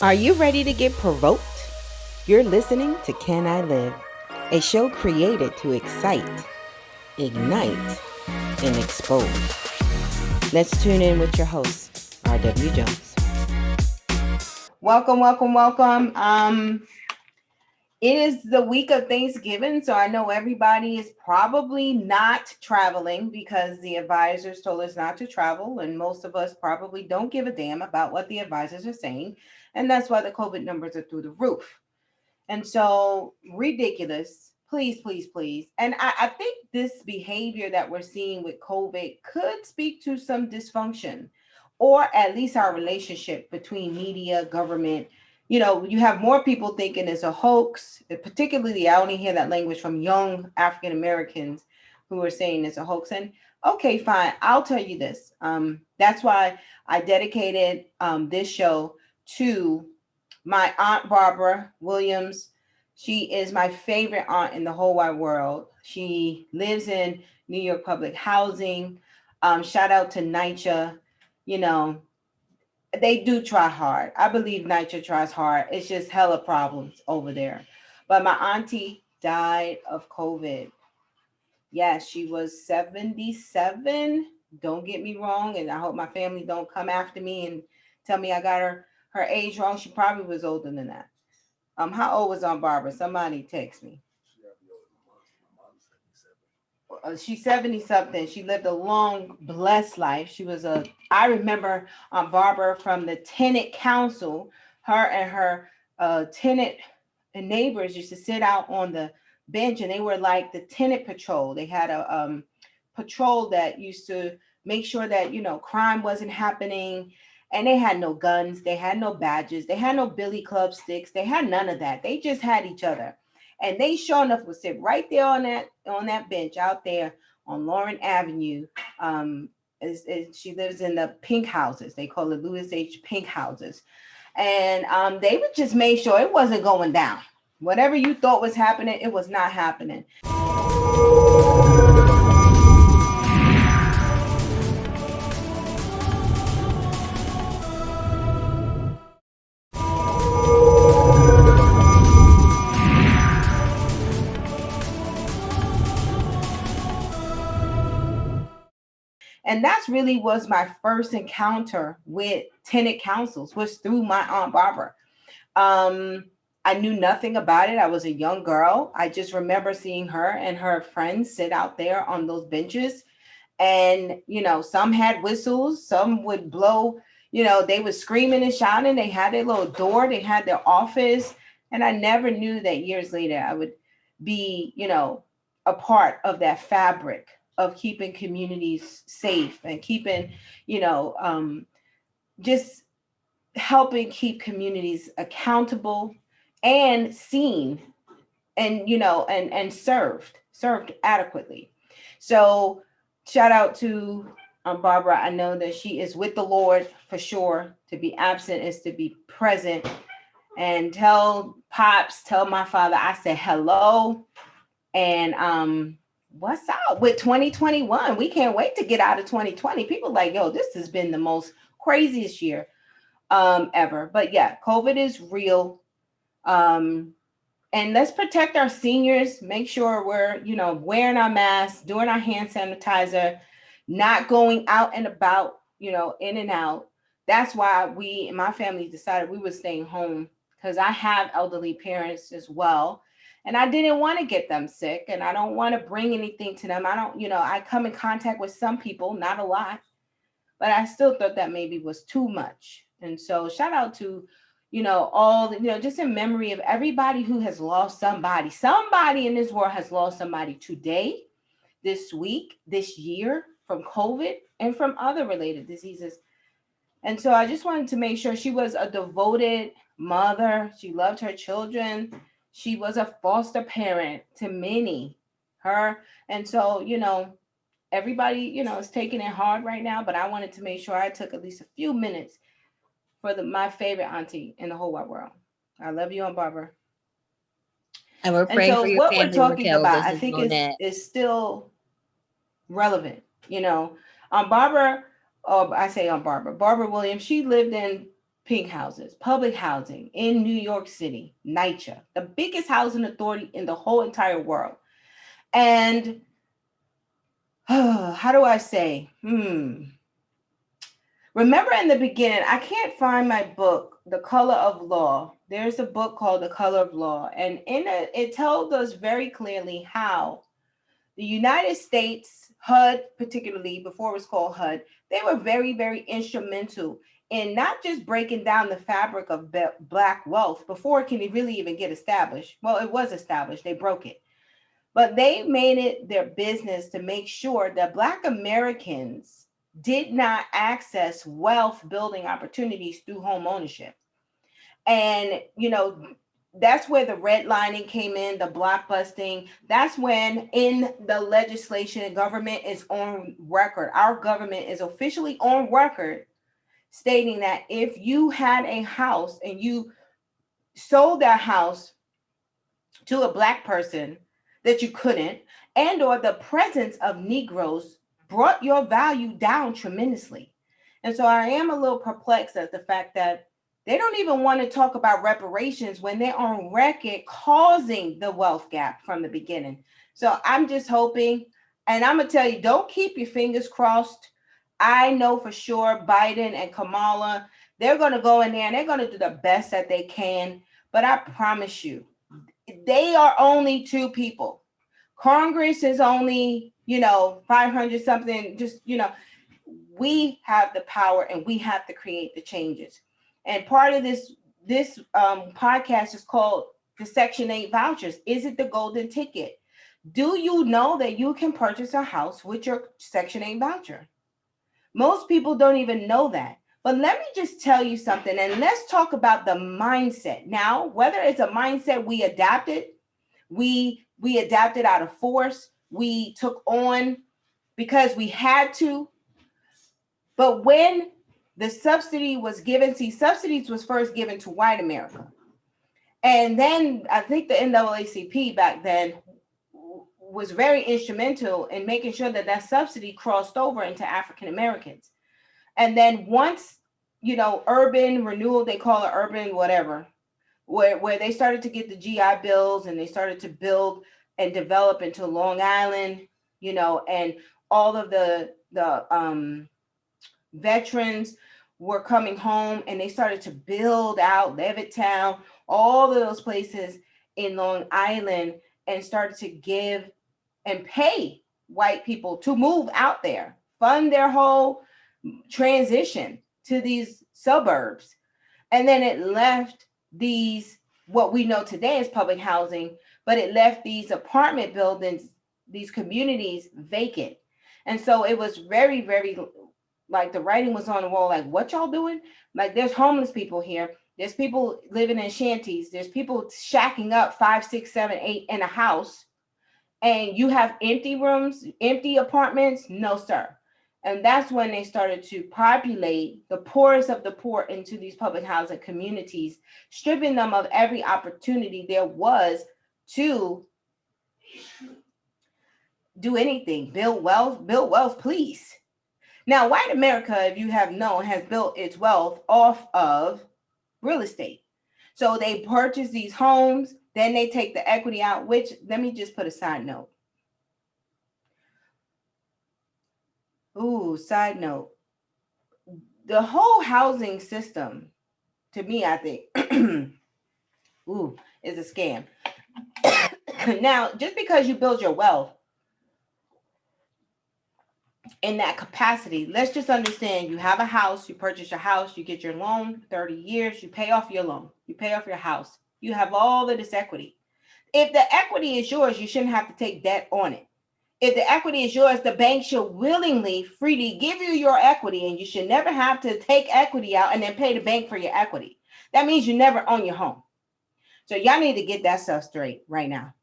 Are you ready to get provoked? You're listening to Can I Live, a show created to excite, ignite, and expose. Let's tune in with your host, R.W. Jones. Welcome, welcome, welcome. It is the week of Thanksgiving, so I know everybody is probably not traveling because the advisors told us not to travel, and most of us probably don't give a damn about what the advisors are saying, and that's why the COVID numbers are through the roof. And so, ridiculous. Please, please, please. And I think this behavior that we're seeing with COVID could speak to some dysfunction, or at least our relationship between media, government. You have more people thinking it's a hoax. Particularly, I only hear that language from young African Americans who are saying it's a hoax. And okay, fine. I'll tell you this. That's why I dedicated this show to my aunt Barbara Williams. She is my favorite aunt in the whole wide world. She lives in New York public housing. Shout out to NYCHA. You know, they do try hard. I believe NYCHA tries hard. It's just hella problems over there. But my auntie died of COVID. Yes, she was 77. Don't get me wrong, and I hope my family don't come after me and tell me I got her age wrong. She probably was older than that. How old was Aunt Barbara? Somebody text me. She's 70 something. She lived a long, blessed life. I remember Aunt Barbara from the tenant council. Her and her tenant and neighbors used to sit out on the bench, and they were like the tenant patrol. They had a patrol that used to make sure that, crime wasn't happening. And they had no guns, they had no badges, they had no billy club sticks, they had none of that. They just had each other. And they sure enough would sit right there on that bench out there on Lauren Avenue. She lives in the pink houses. They call it Louis H. Pink houses. And they would just make sure it wasn't going down. Whatever you thought was happening, it was not happening. And that's really was my first encounter with tenant councils, was through my Aunt Barbara. Um, I knew nothing about it. I was a young girl. I just remember seeing her and her friends sit out there on those benches. And, some had whistles, some would blow, they were screaming and shouting. They had their little door, they had their office. And I never knew that years later I would be, a part of that fabric of keeping communities safe and keeping, just helping keep communities accountable and seen, and served adequately. So shout out to Barbara. I know that she is with the Lord for sure. To be absent is to be present. And tell my father I said hello. And what's up with 2021? We can't wait to get out of 2020. People like, yo, this has been the most craziest year ever. But yeah, COVID is real. And let's protect our seniors. Make sure we're, wearing our masks, doing our hand sanitizer, not going out and about, in and out. That's why we and my family decided we were staying home, because I have elderly parents as well. And I didn't want to get them sick, and I don't want to bring anything to them. I don't, I come in contact with some people, not a lot, but I still thought that maybe was too much. And so shout out to, all, just in memory of everybody who has lost somebody. Somebody in this world has lost somebody today, this week, this year, from COVID and from other related diseases. And so I just wanted to make sure she was a devoted mother. She loved her children. She was a foster parent to many. Her. And so, everybody, is taking it hard right now, but I wanted to make sure I took at least a few minutes for my favorite auntie in the whole wide world. I love you, Aunt Barbara. And we're And praying so for your what we're family, talking Raquel. about, Just I to think know that. is still relevant. Barbara, I say Aunt Barbara Williams, she lived in pink houses, public housing in New York City, NYCHA, the biggest housing authority in the whole entire world. And how do I say? Remember in the beginning, I can't find my book, The Color of Law. There's a book called The Color of Law. And in it, it tells us very clearly how the United States, HUD, particularly before it was called HUD, they were very, very instrumental in not just breaking down the fabric of Black wealth before it can really even get established. Well, it was established, they broke it. But they made it their business to make sure that Black Americans did not access wealth building opportunities through home ownership. And, that's where the redlining came in, the blockbusting. That's when in the legislation, government is on record. Our government is officially on record stating that if you had a house and you sold that house to a Black person, that you couldn't, and or the presence of Negroes brought your value down tremendously. And so I am a little perplexed at the fact that they don't even want to talk about reparations when they're on record causing the wealth gap from the beginning. So I'm just hoping, and I'm going to tell you, don't keep your fingers crossed. I know for sure Biden and Kamala, they're going to go in there and they're going to do the best that they can. But I promise you, they are only two people. Congress is only, 500 something, just, we have the power and we have to create the changes. And part of this podcast is called the Section 8 vouchers. Is it the golden ticket? Do you know that you can purchase a house with your Section 8 voucher? Most people don't even know that. But let me just tell you something, and let's talk about the mindset. Now, whether it's a mindset we adapted, we adapted out of force, we took on because we had to. But when the subsidy was given, subsidies was first given to white America. And then I think the NAACP back then was very instrumental in making sure that that subsidy crossed over into African Americans. And then once, urban renewal, they call it urban whatever, where they started to get the GI Bills and they started to build and develop into Long Island, and all of the veterans were coming home and they started to build out Levittown, all of those places in Long Island, and started to give and pay white people to move out there, fund their whole transition to these suburbs. And then it left these, what we know today as public housing, but it left these apartment buildings, these communities vacant. And so it was very, very, like the writing was on the wall, like, what y'all doing? Like, there's homeless people here. There's people living in shanties. There's people shacking up 5, 6, 7, 8 in a house. And you have empty rooms, empty apartments? No, sir. And that's when they started to populate the poorest of the poor into these public housing communities, stripping them of every opportunity there was to do anything, build wealth, please. Now, white America, if you have known, has built its wealth off of real estate. So they purchase these homes, then they take the equity out, which, let me just put a side note. Side note. The whole housing system, to me, I think, is a scam. Now, just because you build your wealth in that capacity, let's just understand you have a house, you purchase your house, you get your loan, 30 years, you pay off your loan, you pay off your house, you have all of this equity. If the equity is yours, you shouldn't have to take debt on it. If the equity is yours, the bank should willingly, freely give you your equity, and you should never have to take equity out and then pay the bank for your equity. That means you never own your home. So y'all need to get that stuff straight right now.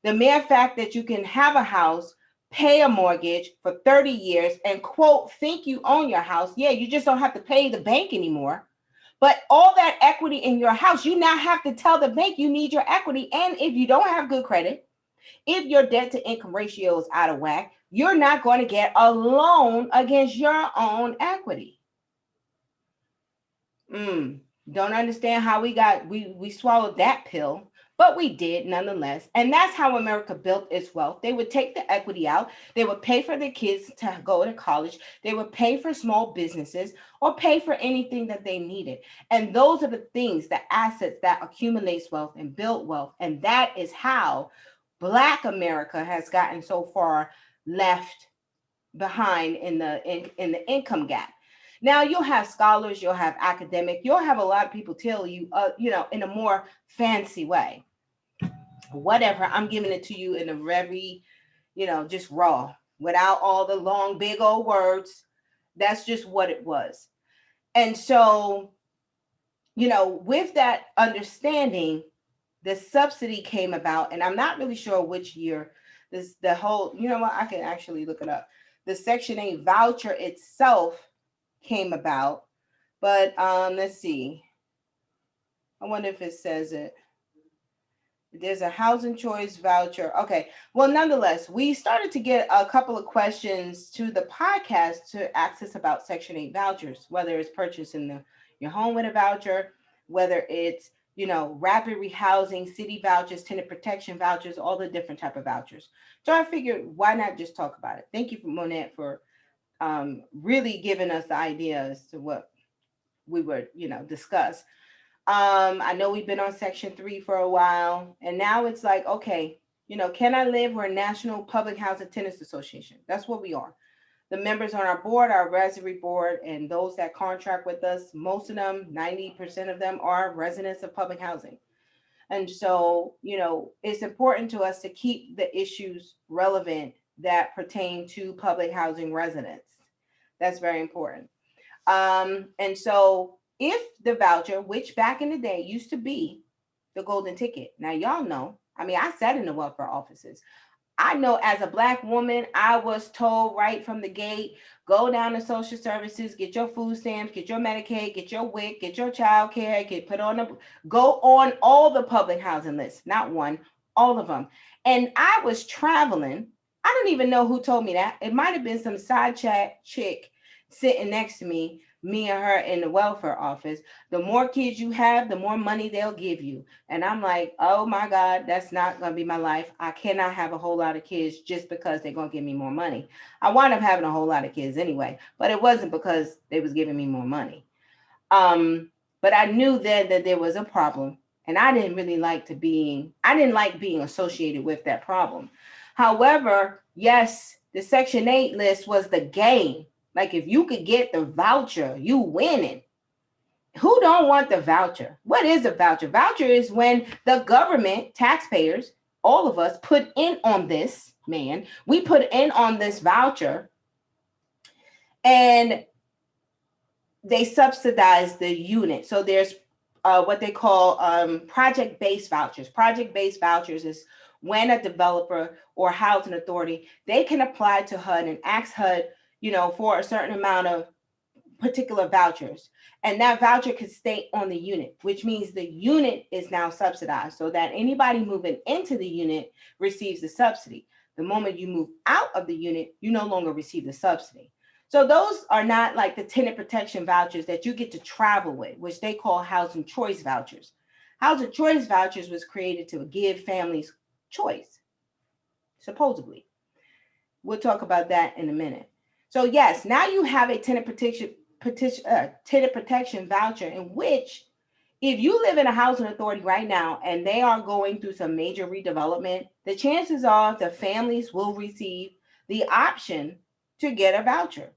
The mere fact that you can have a house, pay a mortgage for 30 years and, quote, think you own your house. Yeah, you just don't have to pay the bank anymore. But all that equity in your house, you now have to tell the bank you need your equity. And if you don't have good credit, if your debt to income ratio is out of whack, you're not going to get a loan against your own equity. Don't understand how we swallowed that pill, but we did nonetheless. And that's how America built its wealth. They would take the equity out, they would pay for their kids to go to college, they would pay for small businesses or pay for anything that they needed. And those are the things, the assets that accumulates wealth and build wealth. And that is how Black America has gotten so far left behind in the income gap. Now you'll have scholars, you'll have academic, you'll have a lot of people tell you, in a more fancy way. Whatever, I'm giving it to you in a very, just raw, without all the long, big old words. That's just what it was. And so, with that understanding, the subsidy came about, and I'm not really sure which year. The whole, you know what, I can actually look it up. The Section 8 voucher itself came about, but let's see. I wonder if it says it. There's a housing choice voucher. Okay. Well, nonetheless, we started to get a couple of questions to the podcast to access about Section 8 vouchers, whether it's purchasing your home with a voucher, whether it's, rapid rehousing, city vouchers, tenant protection vouchers, all the different type of vouchers. So I figured, why not just talk about it? Thank you, Monette, for really giving us the idea as to what we would, discuss. I know we've been on Section 3 for a while, and now it's like, okay, can I live? We're a National Public Housing Tenants Association. That's what we are. The members on our board, our advisory board, and those that contract with us, most of them, 90% of them, are residents of public housing. And so, it's important to us to keep the issues relevant that pertain to public housing residents. That's very important. And so, if the voucher, which back in the day used to be the golden ticket, now y'all know, I mean, I sat in the welfare offices. I know as a Black woman, I was told right from the gate, go down to social services, get your food stamps, get your Medicaid, get your WIC, get your child care, go on all the public housing lists, not one, all of them. And I was traveling. I don't even know who told me that. It might have been some side chat chick sitting next to me and her in the welfare office. The more kids you have, the more money they'll give you. And I'm like, oh my God, that's not going to be my life. I cannot have a whole lot of kids just because they're going to give me more money. I wound up having a whole lot of kids anyway, but it wasn't because they was giving me more money. But I knew then that there was a problem, and I didn't like being associated with that problem. However, yes, the Section 8 list was the game. Like if you could get the voucher, you winning. Who don't want the voucher? What is a voucher? Voucher is when the government, taxpayers, all of us put in on this, man. We put in on this voucher and they subsidize the unit. So there's what they call project-based vouchers. Project-based vouchers is when a developer or housing authority, they can apply to HUD and ask HUD, for a certain amount of particular vouchers. And that voucher can stay on the unit, which means the unit is now subsidized so that anybody moving into the unit receives the subsidy. The moment you move out of the unit, you no longer receive the subsidy. So those are not like the tenant protection vouchers that you get to travel with, which they call housing choice vouchers. Housing choice vouchers was created to give families choice, supposedly. We'll talk about that in a minute. So yes, now you have a tenant protection voucher in which, if you live in a housing authority right now and they are going through some major redevelopment, the chances are the families will receive the option to get a voucher.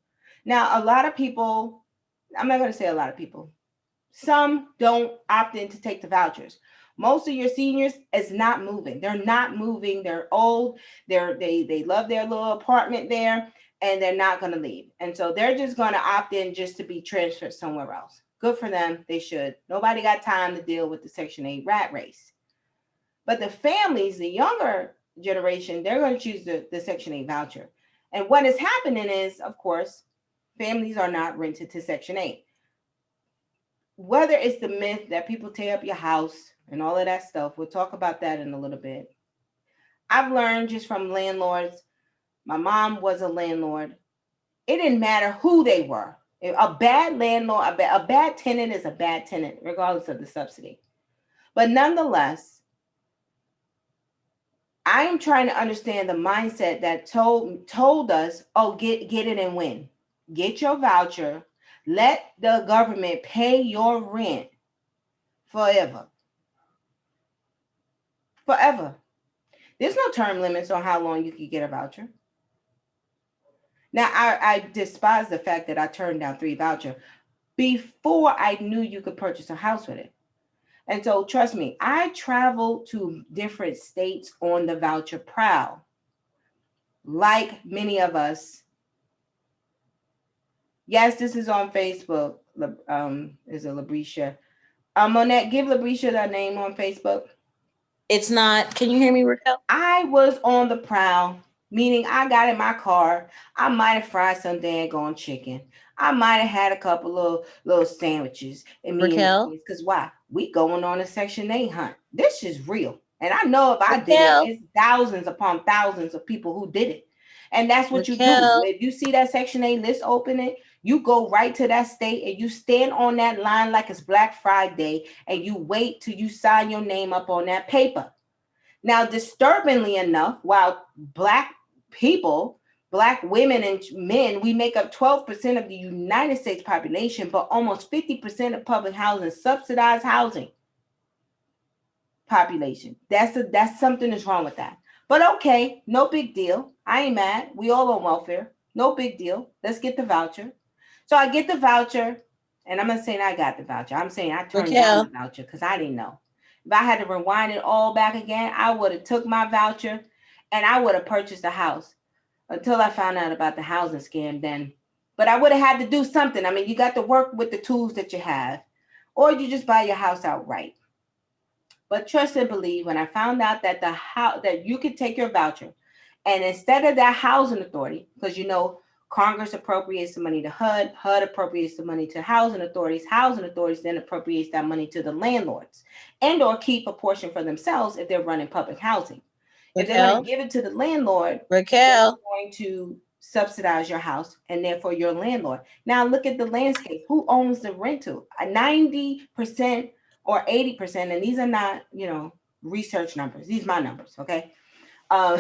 Now, a lot of people, I'm not going to say a lot of people, some don't opt in to take the vouchers. Most of your seniors is not moving. They're not moving. They're old. They love their little apartment there, and they're not going to leave. And so they're just going to opt in just to be transferred somewhere else. Good for them. They should. Nobody got time to deal with the Section 8 rat race. But the families, the younger generation, they're going to choose the Section 8 voucher. And what is happening is, of course, families are not rented to Section 8. Whether it's the myth that people tear up your house and all of that stuff, we'll talk about that in a little bit. I've learned just from landlords. My mom was a landlord. It didn't matter who they were. A bad landlord, a bad tenant is a bad tenant, regardless of the subsidy. But nonetheless, I am trying to understand the mindset that told us, oh, get it and win. Get your voucher. Let the government pay your rent forever. Forever. There's no term limits on how long you can get a voucher. Now, I despise the fact that I turned down 3 vouchers before I knew you could purchase a house with it. And so, trust me, I traveled to different states on the voucher prowl, like many of us. Yes, this is on Facebook. Is a Labricia. Monette, give Labricia that name on Facebook. It's not. Can you hear me, Raquel? I was on the prowl, meaning I got in my car. I might have fried some daggone chicken. I might have had a couple little sandwiches and me and the Raquel? kids. Cause why? We going on a Section 8 hunt. This is real. And I know if I did it, Raquel? it's thousands upon thousands of people who did it. And that's what you do. Raquel? If you see that Section 8 list open it, you go right to that state and you stand on that line like it's Black Friday and you wait till you sign your name up on that paper. Now, disturbingly enough, while Black people, Black women and men, we make up 12% of the United States population, but almost 50% of public housing, subsidized housing population. That's something that's wrong with that. But okay, no big deal. I ain't mad. We all on welfare. No big deal. Let's get the voucher. So I get the voucher, and I'm not saying I got the voucher. I'm saying I turned down the Raquel? voucher because I didn't know. If I had to rewind it all back again, I would have took my voucher and I would have purchased a house until I found out about the housing scam then. But I would have had to do something. I mean, you got to work with the tools that you have, or you just buy your house outright. But trust and believe, when I found out that the house that you could take your voucher, and instead of that housing authority, because Congress appropriates the money to HUD, HUD appropriates the money to housing authorities then appropriates that money to the landlords, and or keep a portion for themselves if they're running public housing. If they're going to Raquel? give it to the landlord, they're Raquel? going to subsidize your house and therefore your landlord. Now look at the landscape. Who owns the rental? 90% or 80%, and these are not, research numbers. These are my numbers, okay? Uh,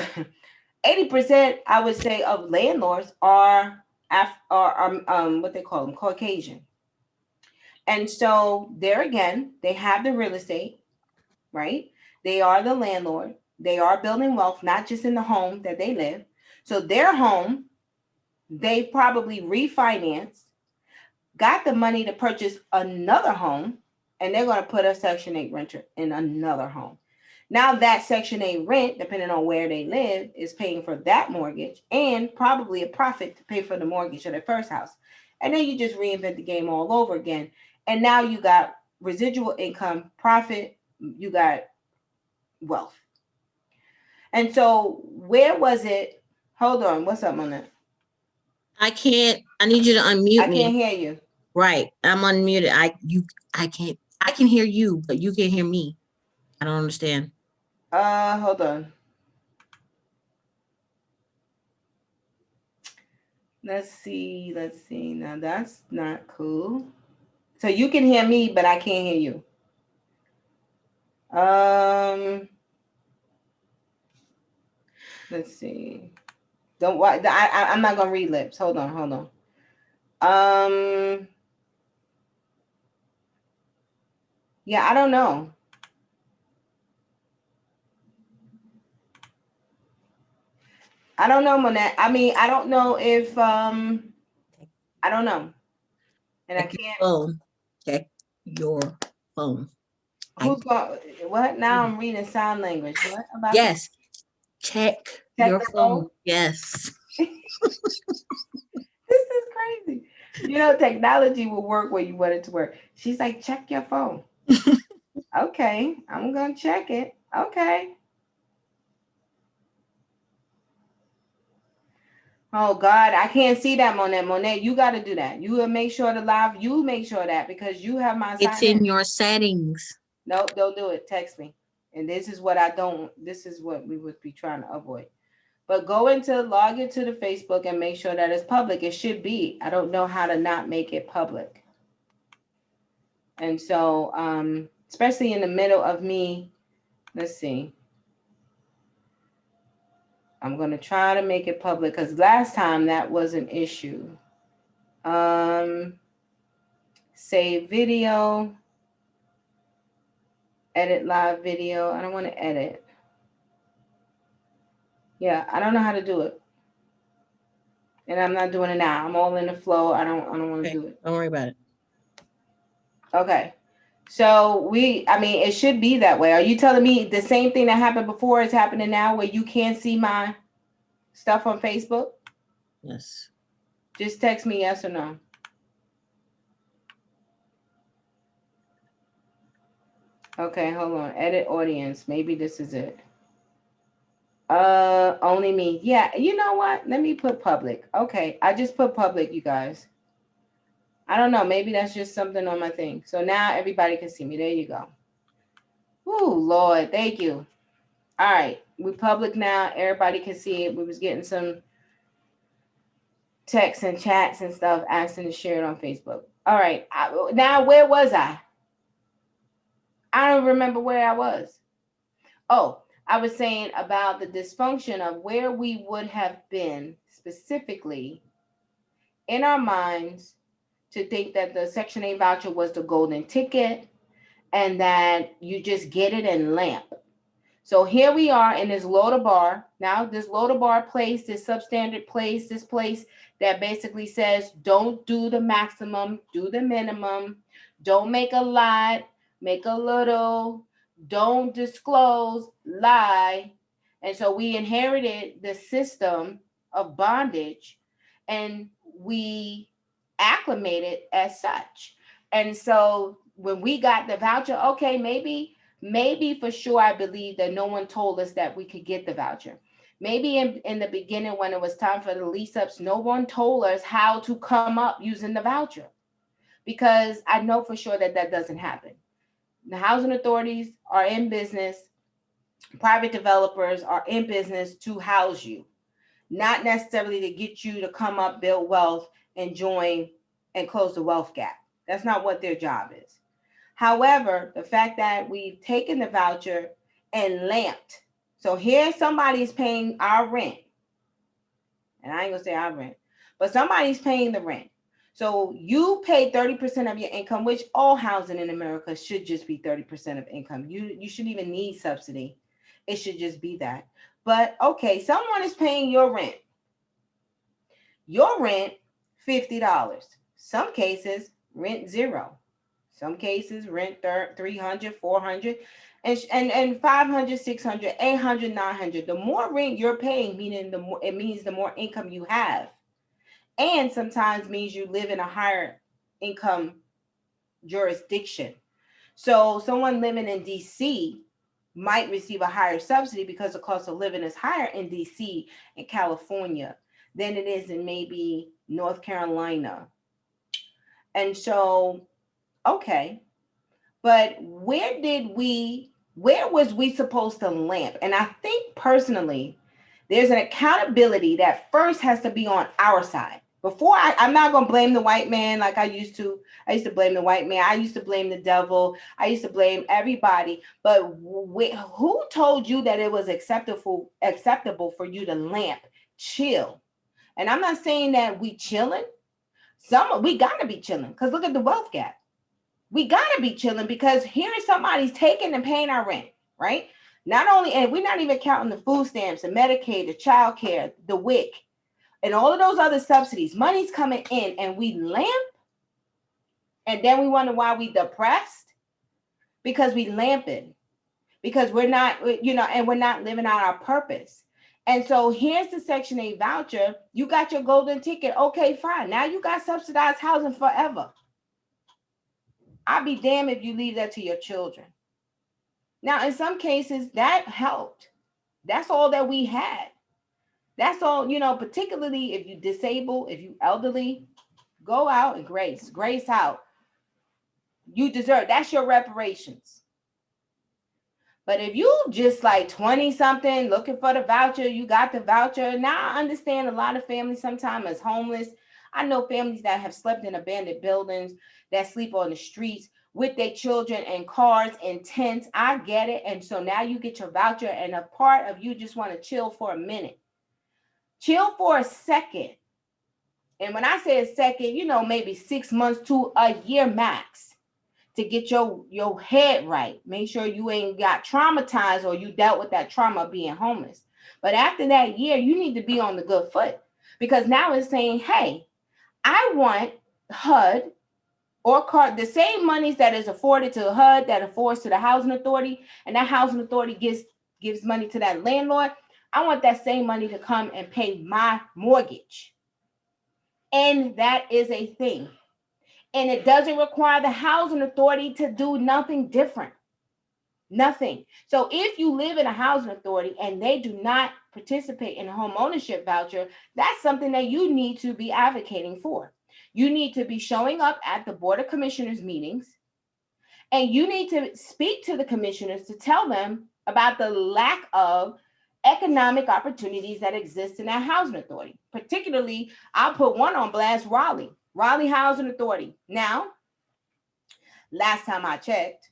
80%, I would say, of landlords are what they call them, Caucasian. And so there again, they have the real estate, right? They are the landlord. They are building wealth, not just in the home that they live. So their home, they've probably refinanced, got the money to purchase another home, and they're going to put a Section 8 renter in another home. Now that Section 8 rent, depending on where they live, is paying for that mortgage and probably a profit to pay for the mortgage of their first house. And then you just reinvent the game all over again. And now you got residual income, profit, you got wealth. And so where was it? Hold on, what's up on that? I can't. I need you to unmute I can't me. hear you. Right. I'm unmuted. I can't. I can hear you, but you can't hear me. I don't understand. Hold on. Let's see. Let's see. Now that's not cool. So you can hear me, but I can't hear you. Um, let's see. Don't what I'm not gonna read lips. Hold on, hold on. Um, yeah, I don't know. I don't know, Monette. I mean, I don't know if I don't know, and I Check your can't. phone. Check your phone. Who's going? What now? I'm reading sign language. What about to Yes. Check check your the phone? phone. Yes. This is crazy. Technology will work where you want it to work. She's like, check your phone. Okay, I'm gonna check it. Okay. Oh God, I can't see that, Monet. Monet, you got to do that. You will make sure to live. You make sure that because you have my It's sign in. in your settings. Nope, don't do it. Text me. And this is what I don't. This is what we would be trying to avoid. But log into the Facebook and make sure that it's public. It should be. I don't know how to not make it public. And so, especially in the middle of me, let's see. I'm going to try to make it public because last time that was an issue. Save video, edit live video. I don't want to edit. Yeah, I don't know how to do it. And I'm not doing it now. I'm all in the flow. I don't want to do it. Don't worry about it. Okay. So it should be that way. Are you telling me the same thing that happened before is happening now where you can't see my stuff on Facebook? Yes. Just text me yes or no. Okay, hold on. Edit audience. Maybe this is it. Only me. Yeah, you know what? Let me put public. Okay, I just put public, you guys. I don't know. Maybe that's just something on my thing. So now everybody can see me. There you go. Ooh, Lord, thank you. All right, we're public now. Everybody can see it. We was getting some texts and chats and stuff asking to share it on Facebook. All right, now where was I? I don't remember where I was. Oh, I was saying about the dysfunction of where we would have been specifically in our minds to think that the Section 8 voucher was the golden ticket and that you just get it and lamp. So here we are in this loader bar. Now this loader bar place, this substandard place, this place that basically says don't do the maximum, do the minimum, don't make a lot, make a little, don't disclose, lie. And so we inherited the system of bondage and we acclimated as such. And so when we got the voucher, okay, maybe for sure I believe that no one told us that we could get the voucher. Maybe in the beginning when it was time for the lease ups, no one told us how to come up using the voucher, because I know for sure that that doesn't happen. The housing authorities are in business, private developers are in business to house you, not necessarily to get you to come up, build wealth, and join and close the wealth gap. That's not what their job is. However, the fact that we've taken the voucher and lamped. So here somebody's paying our rent. And I ain't gonna say our rent, but somebody's paying the rent. So you pay 30% of your income, which all housing in America should just be 30% of income. You shouldn't even need subsidy. It should just be that. But okay, someone is paying your rent. Your rent, $50. Some cases, rent $0. Some cases rent 300, 400, and 500, 600, 800, 900. The more rent you're paying, it means the more income you have. And sometimes means you live in a higher income jurisdiction. So someone living in DC might receive a higher subsidy because the cost of living is higher in DC and California than it is in maybe North Carolina. And so, okay, but where was we supposed to lamp? And I think personally, there's an accountability that first has to be on our side. Before I'm not going to blame the white man like I used to. I used to blame the white man. I used to blame the devil. I used to blame everybody. But who told you that it was acceptable for you to lamp, chill? And I'm not saying that we chilling. We got to be chilling because look at the wealth gap. We got to be chilling because here is somebody's taking and paying our rent, right? Not only, and we're not even counting the food stamps, the Medicaid, the child care, the WIC, and all of those other subsidies. Money's coming in and we lamp, and then we wonder why we depressed because we lamping, because we're not, and we're not living out our purpose. And so here's the Section 8 voucher. You got your golden ticket. Okay, fine. Now you got subsidized housing forever. I'd be damned if you leave that to your children. Now, in some cases, that helped. That's all that we had. That's all, particularly if you disabled, if you elderly, go out and grace out. You deserve, that's your reparations. But if you just like 20 something looking for the voucher, you got the voucher. Now I understand a lot of families sometimes is homeless. I know families that have slept in abandoned buildings, that sleep on the streets with their children and cars and tents. I get it. And so now you get your voucher, and a part of you just want to chill for a minute. Chill for a second. And when I say a second, maybe 6 months to a year max to get your head right. Make sure you ain't got traumatized or you dealt with that trauma of being homeless. But after that year, you need to be on the good foot, because now it's saying, hey, I want HUD or the same monies that is afforded to HUD that affords to the housing authority, and that housing authority gives money to that landlord. I want that same money to come and pay my mortgage. And that is a thing. And it doesn't require the housing authority to do nothing different. Nothing. So if you live in a housing authority and they do not participate in a home ownership voucher, that's something that you need to be advocating for. You need to be showing up at the Board of Commissioners meetings, and you need to speak to the commissioners to tell them about the lack of economic opportunities that exist in that housing authority. Particularly, I'll put one on blast, Raleigh Housing Authority. Now, last time I checked,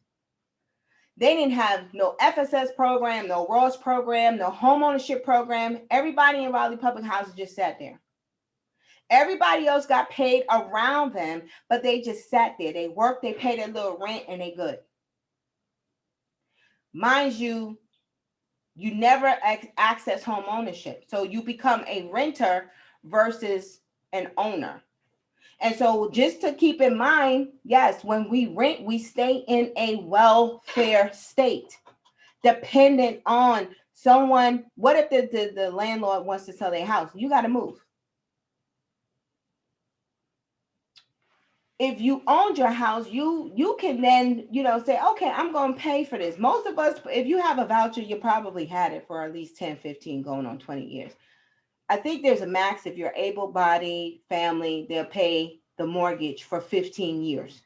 they didn't have no FSS program, no Ross program, no home ownership program. Everybody in Raleigh Public Housing just sat there. Everybody else got paid around them, but they just sat there. They worked, they paid their little rent, and they good. Mind you, you never access home ownership. So you become a renter versus an owner. And so just to keep in mind, yes, when we rent, we stay in a welfare state, dependent on someone. What if the landlord wants to sell their house? You got to move. If you owned your house, you can then, say, okay, I'm going to pay for this. Most of us, if you have a voucher, you probably had it for at least 10, 15, going on 20 years. I think there's a max. If you're able-bodied family, they'll pay the mortgage for 15 years.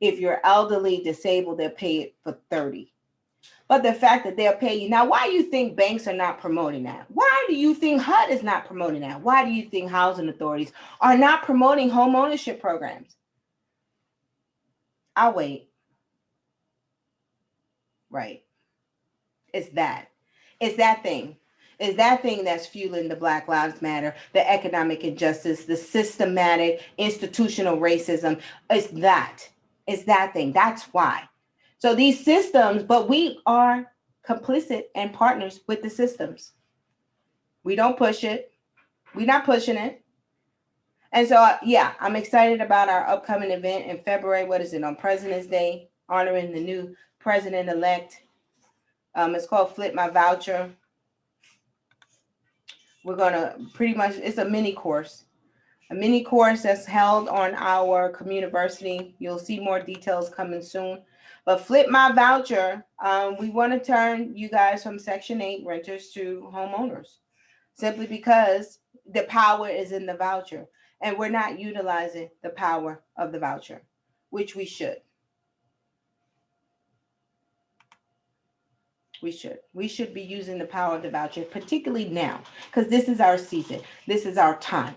If you're elderly, disabled, they'll pay it for 30. But the fact that they'll pay you. Now, why do you think banks are not promoting that? Why do you think HUD is not promoting that? Why do you think housing authorities are not promoting home ownership programs? I'll wait. Right. It's that thing. It's that thing that's fueling the Black Lives Matter, the economic injustice, the systematic institutional racism. It's that thing. That's why. So these systems, but we are complicit and partners with the systems. We don't push it. We're not pushing it. And so, yeah, I'm excited about our upcoming event in February. What is it? On President's Day, honoring the new president-elect. It's called Flip My Voucher. We're going to pretty much, it's a mini course that's held on our Community. You'll see more details coming soon. But Flip My Voucher, we want to turn you guys from Section 8 renters to homeowners, simply because the power is in the voucher. And we're not utilizing the power of the voucher, which we should. We should be using the power of the voucher, particularly now, because this is our season. This is our time.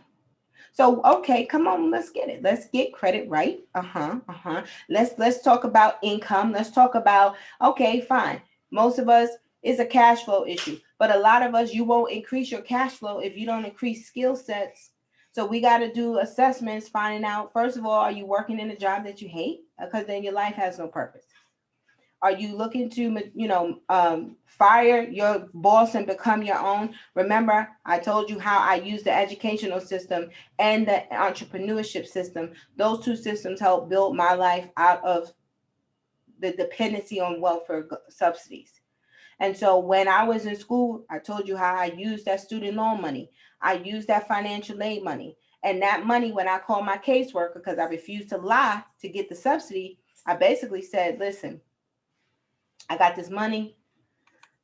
So, okay, come on, let's get it. Let's get credit right. Let's talk about income. Let's talk about, okay, fine. Most of us, it's a cash flow issue, but a lot of us, you won't increase your cash flow if you don't increase skill sets. So we got to do assessments, finding out, first of all, are you working in a job that you hate? Because then your life has no purpose. Are you looking to, fire your boss and become your own? Remember, I told you how I use the educational system and the entrepreneurship system. Those two systems help build my life out of the dependency on welfare subsidies. And so when I was in school, I told you how I used that student loan money. I used that financial aid money. And that money, when I called my caseworker, because I refused to lie to get the subsidy, I basically said, listen, I got this money.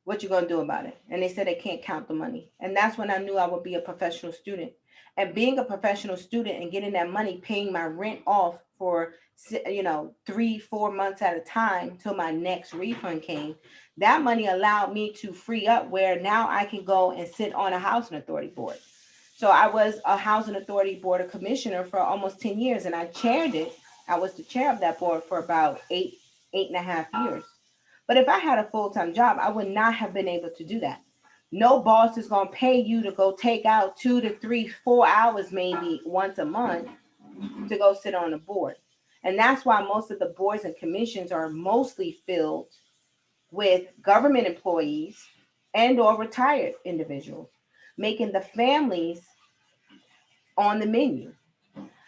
What you gonna do about it? And they said they can't count the money. And that's when I knew I would be a professional student. And being a professional student and getting that money, paying my rent off for 3-4 months at a time till my next refund came. That money allowed me to free up where now I can go and sit on a housing authority board. So I was a housing authority board of commissioner for almost 10 years, and I chaired it. I was the chair of that board for about 8.5 years. But if I had a full-time job, I would not have been able to do that. No boss is going to pay you to go take out 2 to 3, 4 hours maybe once a month to go sit on a board. And that's why most of the boards and commissions are mostly filled with government employees and or retired individuals, making the families on the menu.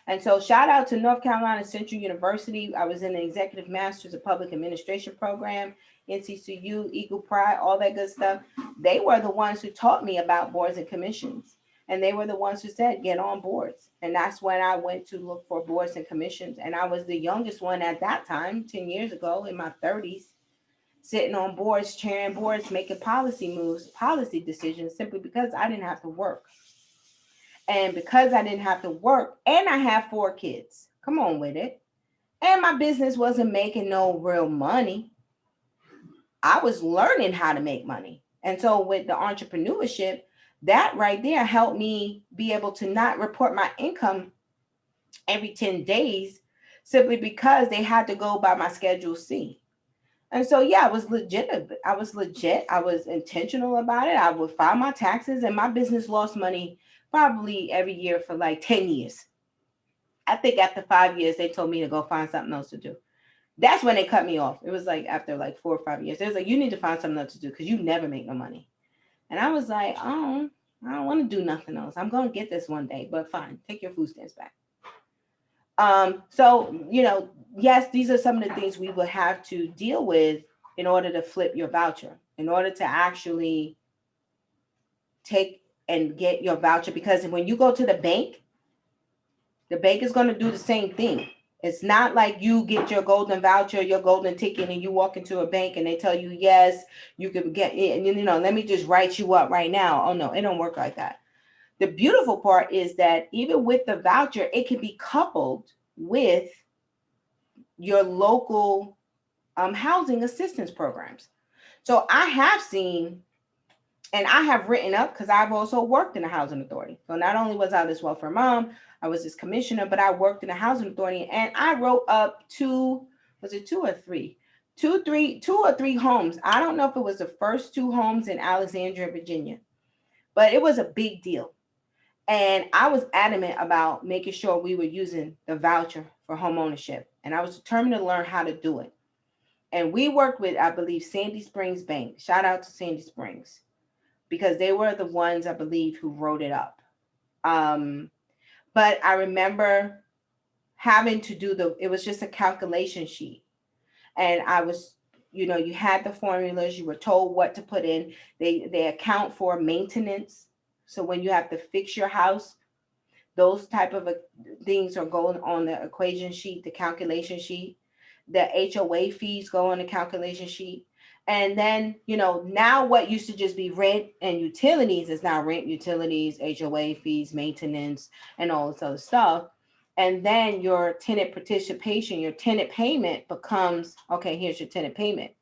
And so shout out to North Carolina Central University. I was in the Executive Masters of Public Administration program, NCCU, Eagle Pride, all that good stuff. They were the ones who taught me about boards and commissions. And they were the ones who said, get on boards. And that's when I went to look for boards and commissions. And I was the youngest one at that time, 10 years ago, in my 30s, sitting on boards, chairing boards, making policy moves, policy decisions, simply because I didn't have to work. And because I didn't have to work, and I have 4 kids, come on with it, and my business wasn't making no real money, I was learning how to make money. And so with the entrepreneurship, that right there helped me be able to not report my income every 10 days simply because they had to go by my Schedule C. And so, yeah, I was legit. I was legit. I was intentional about it. I would file my taxes, and my business lost money probably every year for like 10 years. I think after 5 years, they told me to go find something else to do. That's when they cut me off. It was like after like 4 or 5 years. They was like, you need to find something else to do because you never make no money. And I was like, oh, I don't want to do nothing else. I'm going to get this one day, but fine. Take your food stamps back. So, yes, these are some of the things we would have to deal with in order to flip your voucher, in order to actually take and get your voucher. Because when you go to the bank is going to do the same thing. It's not like you get your golden voucher, your golden ticket, and you walk into a bank and they tell you, yes, you can get it. And, let me just write you up right now. Oh, no, it don't work like that. The beautiful part is that even with the voucher, it can be coupled with your local housing assistance programs. So I have seen, and I have written up, because I've also worked in a housing authority. So not only was I this welfare mom, I was this commissioner, but I worked in a housing authority, and I wrote up 2 or 3 homes. I don't know if it was the first 2 homes in Alexandria, Virginia, but it was a big deal. And I was adamant about making sure we were using the voucher for home ownership. And I was determined to learn how to do it. And we worked with, I believe, Sandy Springs Bank. Shout out to Sandy Springs, because they were the ones, I believe, who wrote it up. But I remember having to do it was just a calculation sheet. And I was, you had the formulas, you were told what to put in. They account for maintenance. So when you have to fix your house, those type of things are going on the equation sheet, the calculation sheet. The HOA fees go on the calculation sheet. And then, now what used to just be rent and utilities is now rent, utilities, HOA fees, maintenance, and all this other stuff. And then your tenant participation, your tenant payment becomes, okay, here's your tenant payment.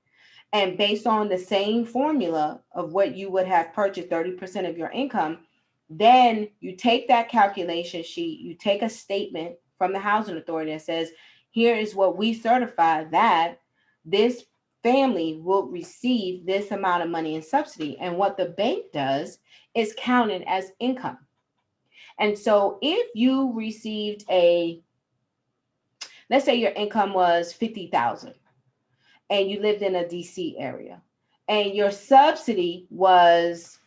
And based on the same formula of what you would have purchased, 30% of your income, then you take that calculation sheet, you take a statement from the housing authority that says, here is what we certify that this family will receive this amount of money in subsidy. And what the bank does is count it as income. And so if you received let's say your income was $50,000 and you lived in a DC area, and your subsidy was,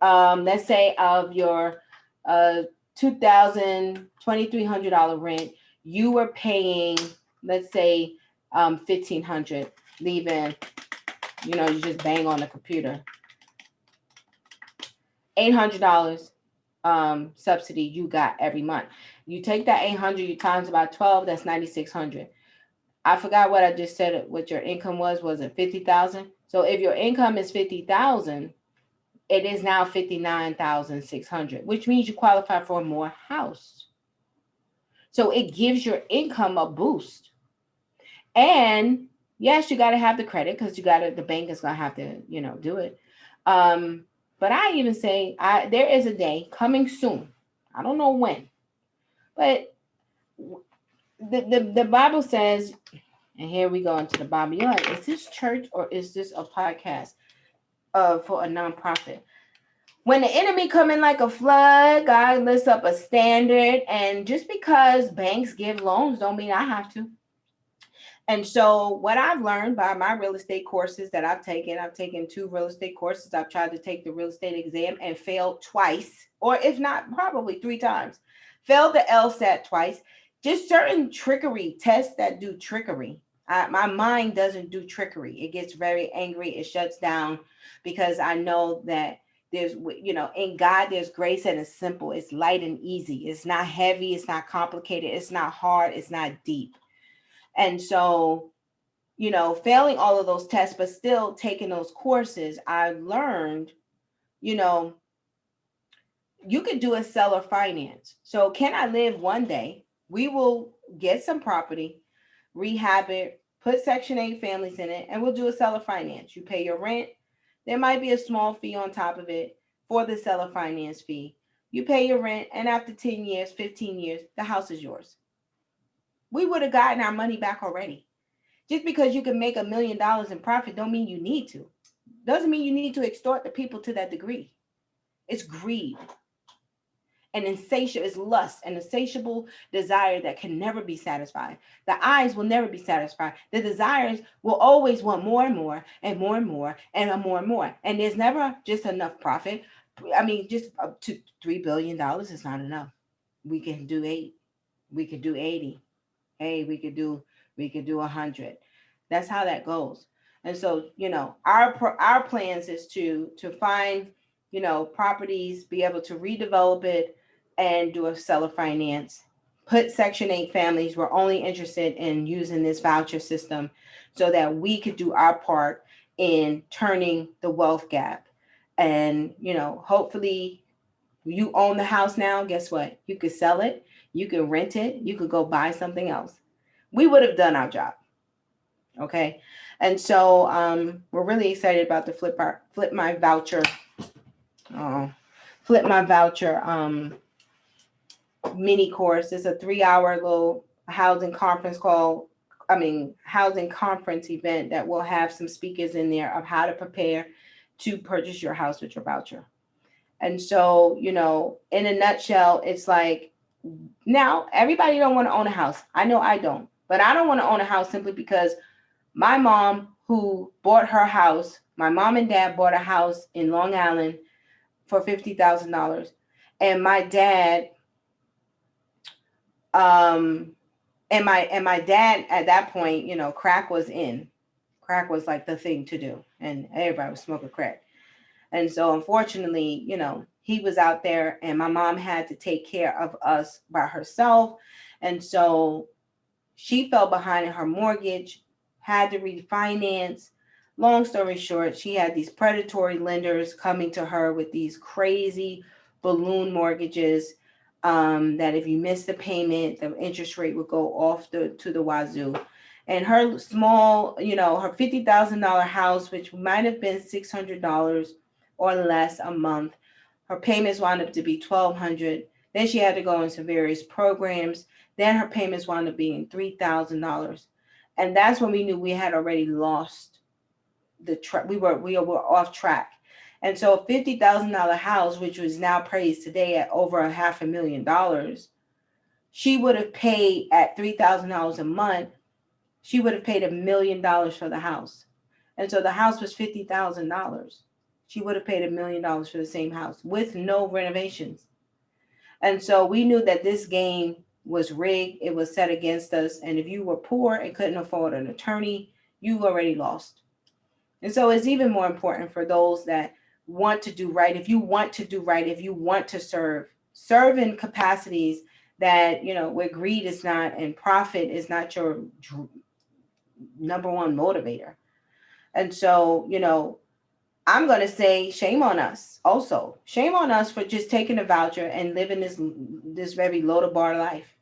let's say, of your $2,000, $2,300 rent, you were paying, let's say, $1,500, leaving, you just bang on the computer, $800 subsidy you got every month. You take that 800, you times about 12, that's 9,600. I forgot what I just said, what your income was. Was it 50,000? So if your income is 50,000, it is now 59,600, which means you qualify for more house. So it gives your income a boost. And yes, you got to have the credit because the bank is going to have to, do it. Um, but I even say there is a day coming soon. I don't know when, but the Bible says, and here we go into the Bible. You're like, is this church or is this a podcast for a nonprofit? When the enemy come in like a flood, God lifts up a standard. And just because banks give loans don't mean I have to. And so what I've learned by my real estate courses that I've taken 2 real estate courses. I've tried to take the real estate exam and failed twice, or if not, probably 3 times. Failed the LSAT twice. Just certain trickery tests that do trickery. My mind doesn't do trickery. It gets very angry. It shuts down because I know that there's, in God, there's grace and it's simple. It's light and easy. It's not heavy. It's not complicated. It's not hard. It's not deep. And so, failing all of those tests, but still taking those courses, I learned, you know, you could do a seller finance. So, can I live one day? We will get some property, rehab it, put Section 8 families in it, and we'll do a seller finance. You pay your rent. There might be a small fee on top of it for the seller finance fee. You pay your rent, and after 10 years, 15 years, the house is yours. We would have gotten our money back already. Just because you can make $1 million in profit don't mean you need to. Doesn't mean you need to extort the people to that degree. It's greed and insatiable, it's lust and insatiable desire that can never be satisfied. The eyes will never be satisfied. The desires will always want more and more and more and more and more and more. And there's never just enough profit. I mean, just up to $3 billion is not enough. We can do 8. We could do 80. Hey, we could do 100. That's how that goes. And so, our plans is to find, properties, be able to redevelop it and do a seller finance. Put Section 8 families. We're only interested in using this voucher system so that we could do our part in turning the wealth gap. And, hopefully you own the house now. Guess what? You could sell it. You could rent it. You could go buy something else. We would have done our job. Okay. And so we're really excited about the flip my voucher. Oh, flip my voucher mini course. It's a 3-hour little housing conference event that will have some speakers in there of how to prepare to purchase your house with your voucher. And so, in a nutshell, it's like, now everybody don't want to own a house. I know I don't, but I don't want to own a house simply because my mom, who bought her house, my mom and dad bought a house in Long Island for $50,000, and my dad, and my dad at that point, crack was in, crack was like the thing to do, and everybody was smoking crack. And so unfortunately, he was out there and my mom had to take care of us by herself. And so she fell behind in her mortgage, had to refinance. Long story short, she had these predatory lenders coming to her with these crazy balloon mortgages, that if you missed the payment, the interest rate would go off to the wazoo. And her small, her $50,000 house, which might have been $600 or less a month, her payments wound up to be $1,200. Then she had to go into various programs. Then her payments wound up being $3,000. And that's when we knew we had already lost the track. We were off track. And so a $50,000 house, which was now praised today at over $500,000, she would have paid at $3,000 a month. She would have paid $1,000,000 for the house. And so the house was $50,000. She would have paid $1,000,000 for the same house with no renovations. And so we knew that this game was rigged. It was set against us. And if you were poor and couldn't afford an attorney, you already lost. And so it's even more important for those that want to do right. If you want to do right, if you want to serve in capacities that, where greed is not and profit is not your number one motivator. And so, I'm going to say shame on us also. Shame on us for just taking a voucher and living this very low to bar life.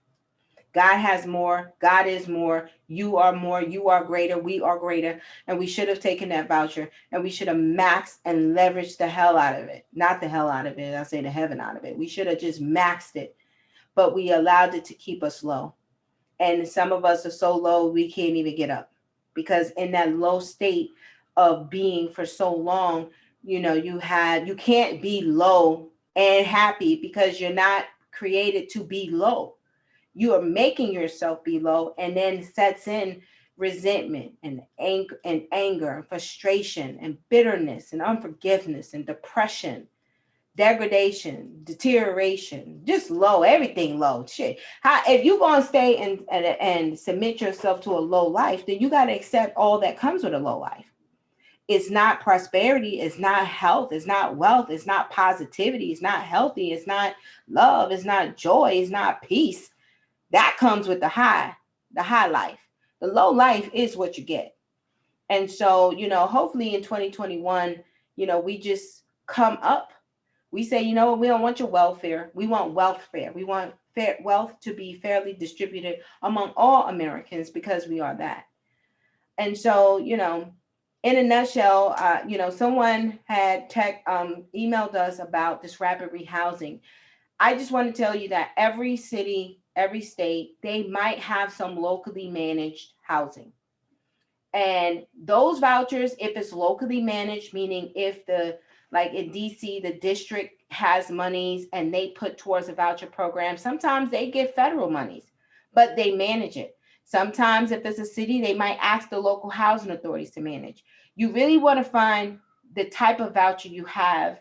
God has more. God is more. You are more. You are greater. We are greater. And we should have taken that voucher and we should have maxed and leveraged the hell out of it. Not the hell out of it. I say the heaven out of it. We should have just maxed it, but we allowed it to keep us low. And some of us are so low we can't even get up, because in that low state of being for so long, you can't be low and happy, because you're not created to be low. You are making yourself be low, and then sets in resentment and anger, frustration and bitterness and unforgiveness and depression, degradation, deterioration, just low, everything low. Shit. How if you gonna stay and submit yourself to a low life, then you gotta accept all that comes with a low life. It's not prosperity, it's not health, it's not wealth, it's not positivity, it's not healthy, it's not love, it's not joy, it's not peace. That comes with the high life. The low life is what you get. And so, hopefully in 2021, we just come up. We say, we don't want your welfare. We want welfare. We want wealth to be fairly distributed among all Americans, because we are that. And so, in a nutshell, someone had emailed us about this rapid rehousing. I just want to tell you that every city, every state, they might have some locally managed housing. And those vouchers, if it's locally managed, meaning if like in DC, the district has monies and they put towards a voucher program, sometimes they get federal monies, but they manage it. Sometimes if it's a city, they might ask the local housing authorities to manage. You really want to find the type of voucher you have.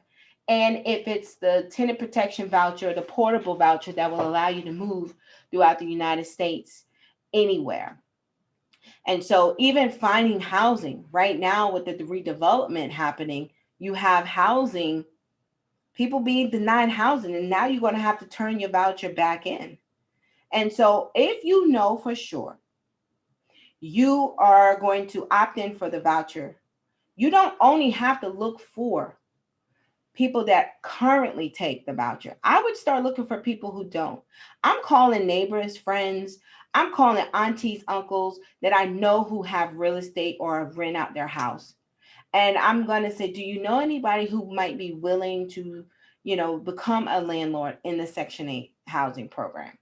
And if it's the tenant protection voucher, the portable voucher that will allow you to move throughout the United States anywhere. And so even finding housing right now with the redevelopment happening, you have housing, people being denied housing, and now you're going to have to turn your voucher back in. And so if you know for sure you are going to opt in for the voucher, you don't only have to look for people that currently take the voucher. I would start looking for people who don't. I'm calling neighbors, friends. I'm calling aunties, uncles that I know who have real estate or rent out their house. And I'm going to say, do you know anybody who might be willing to, become a landlord in the Section 8 housing program?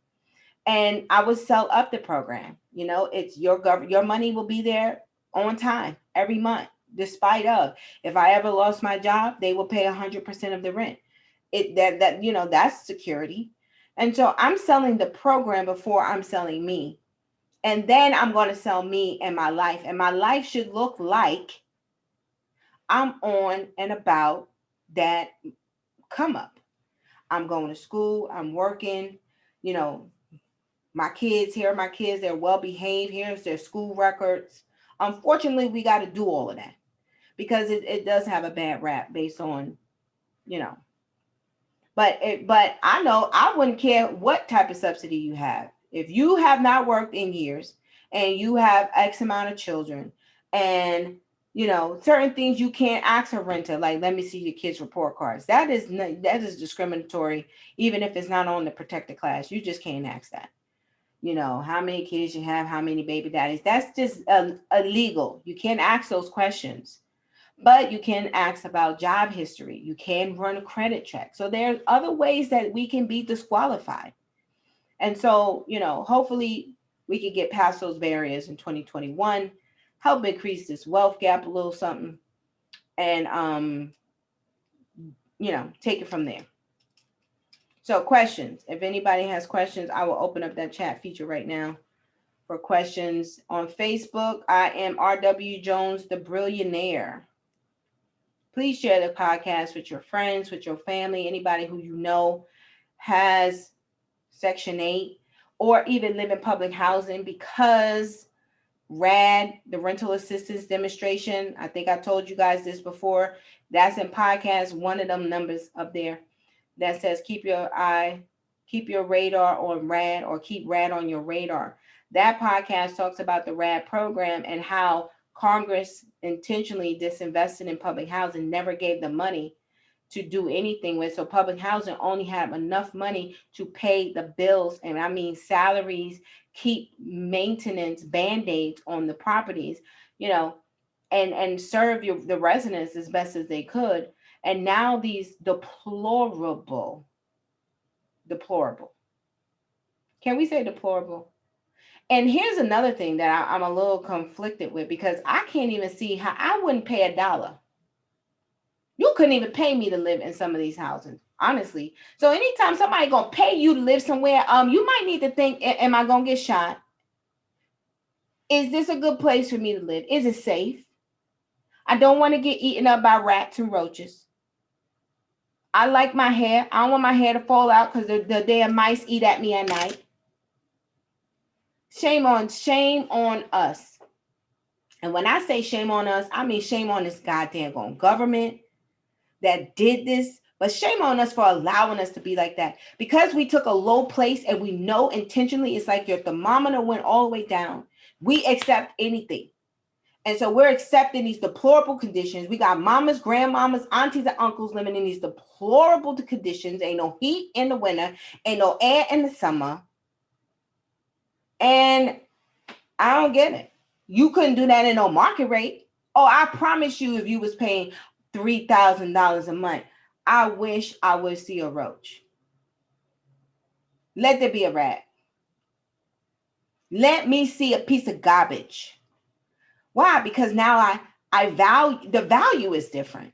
And I would sell up the program. It's your money will be there on time every month, despite of, if I ever lost my job, they will pay 100% of the rent. That's security. And so I'm selling the program before I'm selling me. And then I'm going to sell me and my life. And my life should look like I'm on and about that come up. I'm going to school, I'm working, you know, my kids, here are my kids, they're well behaved, here's their school records. Unfortunately, we got to do all of that, because it does have a bad rap based on, you know, but I know I wouldn't care what type of subsidy you have. If you have not worked in years and you have X amount of children, and certain things you can't ask a renter, like, let me see your kids' report cards. That is discriminatory, even if it's not on the protected class. You just can't ask that. How many kids you have, how many baby daddies. That's just illegal. You can't ask those questions. But you can ask about job history. You can run a credit check. So there's other ways that we can be disqualified. And so, hopefully we can get past those barriers in 2021, help increase this wealth gap a little something, and, take it from there. So questions, if anybody has questions, I will open up that chat feature right now for questions. On Facebook, I am RW Jones, the Billionaire. Please share the podcast with your friends, with your family, anybody who you know has Section 8 or even live in public housing, because RAD, the rental assistance demonstration, I think I told you guys this before, that's in podcast, one of them numbers up there that says keep your radar on RAD, or keep RAD on your radar. That podcast talks about the RAD program and how Congress intentionally disinvested in public housing, never gave the money to do anything with. So public housing only had enough money to pay the bills, and I mean salaries, keep maintenance, band-aids on the properties, you know, and serve the residents as best as they could. And now these deplorable. Can we say deplorable? And here's another thing that I'm a little conflicted with, because I can't even see how I wouldn't pay $1. You couldn't even pay me to live in some of these houses, honestly. So anytime somebody gonna pay you to live somewhere, you might need to think, am I gonna get shot? Is this a good place for me to live? Is it safe? I don't want to get eaten up by rats and roaches. I like my hair. I don't want my hair to fall out because the damn mice eat at me at night. Shame on us. And when I say shame on us, I mean shame on this goddamn government that did this. But shame on us for allowing us to be like that. Because we took a low place and we know intentionally, it's like your thermometer went all the way down. We accept anything. And so we're accepting these deplorable conditions. We got mamas, grandmamas, aunties, and uncles living in these deplorable conditions. Ain't no heat in the winter. Ain't no air in the summer. And I don't get it. You couldn't do that in no market rate. Oh, I promise you, if you was paying $3,000 a month, I wish I would see a roach. Let there be a rat. Let me see a piece of garbage. Why? Because now I value, the value is different.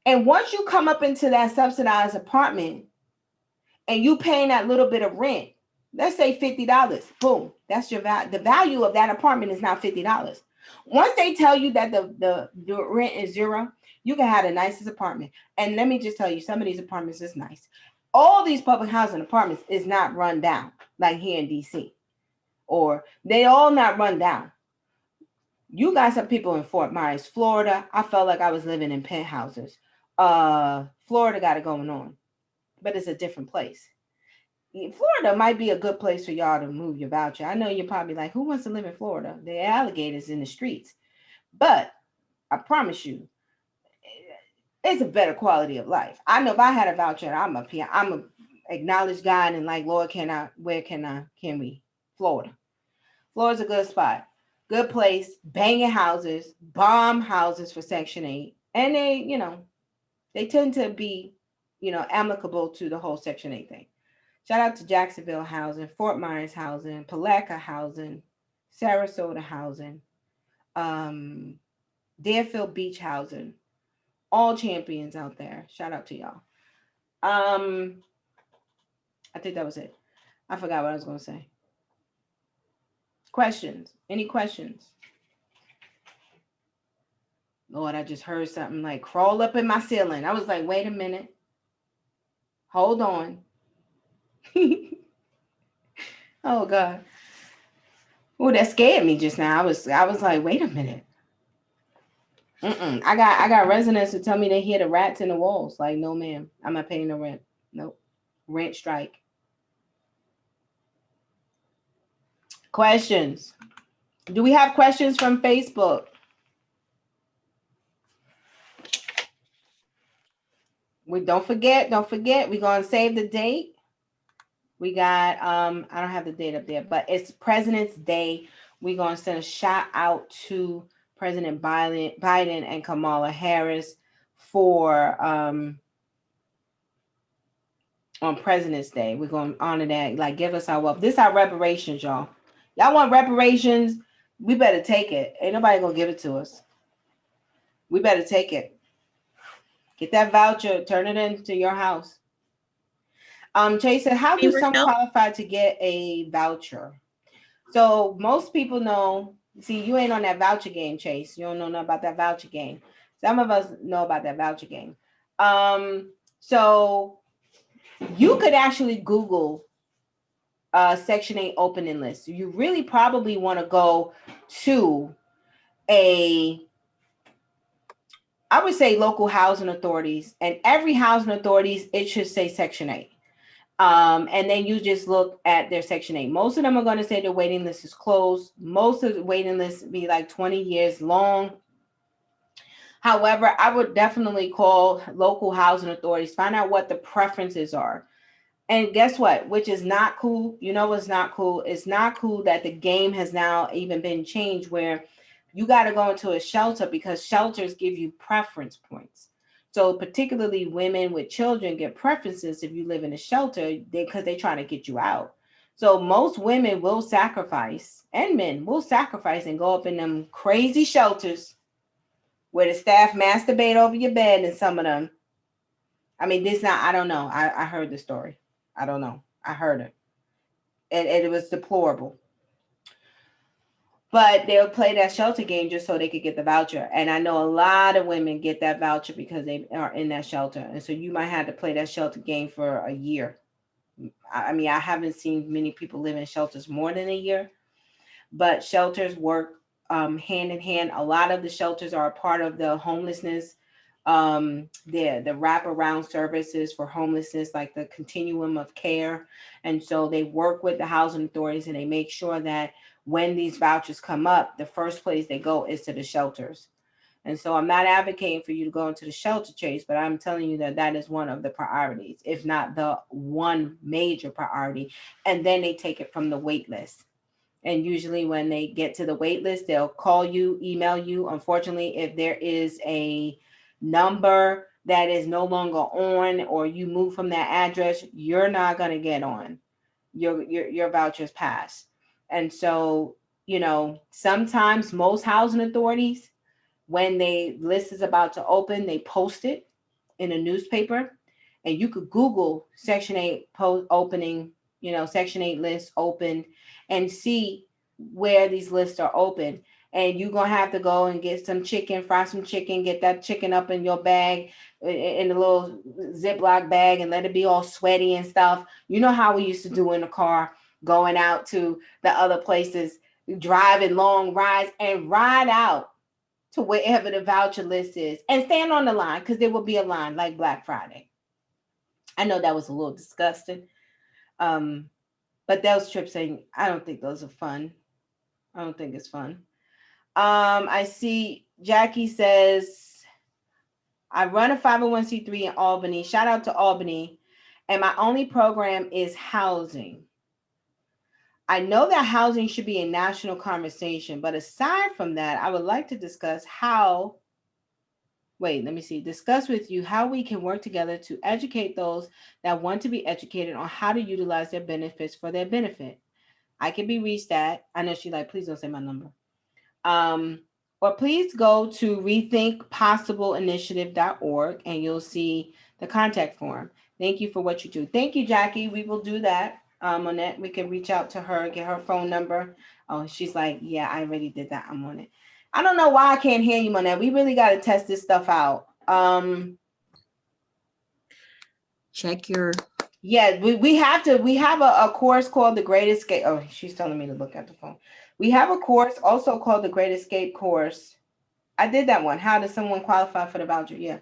And once you come up into that subsidized apartment and you paying that little bit of rent, let's say $50, boom, that's your value. The value of that apartment is now $50. Once they tell you that the rent is zero, you can have the nicest apartment. And let me just tell you, some of these apartments is nice. All these public housing apartments is not run down like here in DC, or they all not run down. You got some people in Fort Myers, Florida. I felt like I was living in penthouses. Florida got it going on, but it's a different place. Florida might be a good place for y'all to move your voucher. I know you're probably like, who wants to live in Florida? There are alligators in the streets. But I promise you, it's a better quality of life. I know if I had a voucher, I'm a acknowledged God and like, Lord, can we? Florida. Florida's a good spot. Good place, banging houses, bomb houses for Section 8. And they tend to be, amicable to the whole Section 8 thing. Shout out to Jacksonville housing, Fort Myers housing, Palatka housing, Sarasota housing, Deerfield Beach housing, all champions out there. Shout out to y'all. I think that was it. I forgot what I was going to say. Questions? Any questions? Lord, I just heard something like crawl up in my ceiling. I was like, wait a minute. Hold on. Oh God. Oh, that scared me just now. I was like, wait a minute. I got residents who tell me they hear the rats in the walls. Like, no, ma'am, I'm not paying the rent. Nope. Rent strike. Questions? Do we have questions from Facebook? Don't forget, we're gonna save the date. We got I don't have the date up there, but it's President's Day. We're gonna send a shout out to President Biden and Kamala Harris for on President's Day. We're gonna honor that, like give us our wealth. This is our reparations, y'all. Y'all want reparations? We better take it. Ain't nobody gonna give it to us. We better take it. Get that voucher, turn it into your house. Chase said, how do some qualify to get a voucher? So most people know, see, you ain't on that voucher game, Chase. You don't know nothing about that voucher game. Some of us know about that voucher game. So you could actually Google Section 8 opening list. You really probably want to go to I would say local housing authorities, and every housing authorities, it should say Section 8. And then you just look at their Section 8. Most of them are going to say their waiting list is closed. Most of the waiting lists be like 20 years long. However, I would definitely call local housing authorities, find out what the preferences are. And guess what? Which is not cool. You know what's not cool? It's not cool that the game has now even been changed where you got to go into a shelter because shelters give you preference points. So particularly women with children get preferences if you live in a shelter because they trying to get you out. So most women will sacrifice and men will sacrifice and go up in them crazy shelters where the staff masturbate over your bed and some of them. I mean, this not, I don't know. I heard the story. I don't know. I heard it. And it was deplorable. But they'll play that shelter game just so they could get the voucher. And I know a lot of women get that voucher because they are in that shelter. And so you might have to play that shelter game for a year. I mean, I haven't seen many people live in shelters more than a year, but shelters work hand in hand. A lot of the shelters are a part of the homelessness, the wraparound services for homelessness, like the continuum of care. And so they work with the housing authorities and they make sure that when these vouchers come up, the first place they go is to the shelters. And so I'm not advocating for you to go into the shelter chase, but I'm telling you that that is one of the priorities, if not the one major priority. And then they take it from the wait list. And usually when they get to the wait list, they'll call you, email you. Unfortunately, if there is a number that is no longer on or you move from that address, you're not going to get on. Your vouchers pass. And so, sometimes most housing authorities, when they list is about to open, they post it in a newspaper, and you could Google Section 8 opening, Section 8 list opened, and see where these lists are open. And you're going to have to go and get some chicken, fry some chicken, get that chicken up in your bag, in a little Ziploc bag, and let it be all sweaty and stuff. You know how we used to do in the car, going out to the other places, driving long rides, and ride out to wherever the voucher list is and stand on the line because there will be a line like Black Friday. I know that was a little disgusting. Um, but those trips ain't, I don't think those are fun. I don't think it's fun. I see Jackie says, I run a 501c3 in Albany. Shout out to Albany. And my only program is housing. I know that housing should be a national conversation, but aside from that, I would like to discuss discuss with you how we can work together to educate those that want to be educated on how to utilize their benefits for their benefit. I can be reached at, I know she like, please don't say my number. Um, or please go to rethinkpossibleinitiative.org and you'll see the contact form. Thank you for what you do. Thank you, Jackie. We will do that. On that, we can reach out to her, get her phone number. Oh, she's like, yeah, I already did that. I'm on it. I don't know why I can't hear you, Monette. We really got to test this stuff out. Check your. Yeah, we have to. We have a course called The Great Escape. Oh, she's telling me to look at the phone. We have a course also called The Great Escape course. I did that one. How does someone qualify for the voucher? Yeah.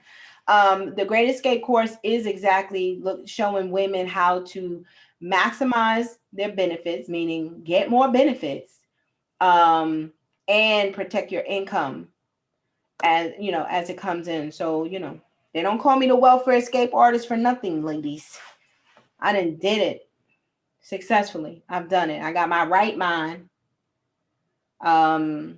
The Great Escape course is exactly showing women how to maximize their benefits, meaning get more benefits, and protect your income as it comes in. So, they don't call me the welfare escape artist for nothing, ladies. I did it successfully. I've done it. I got my right mind. And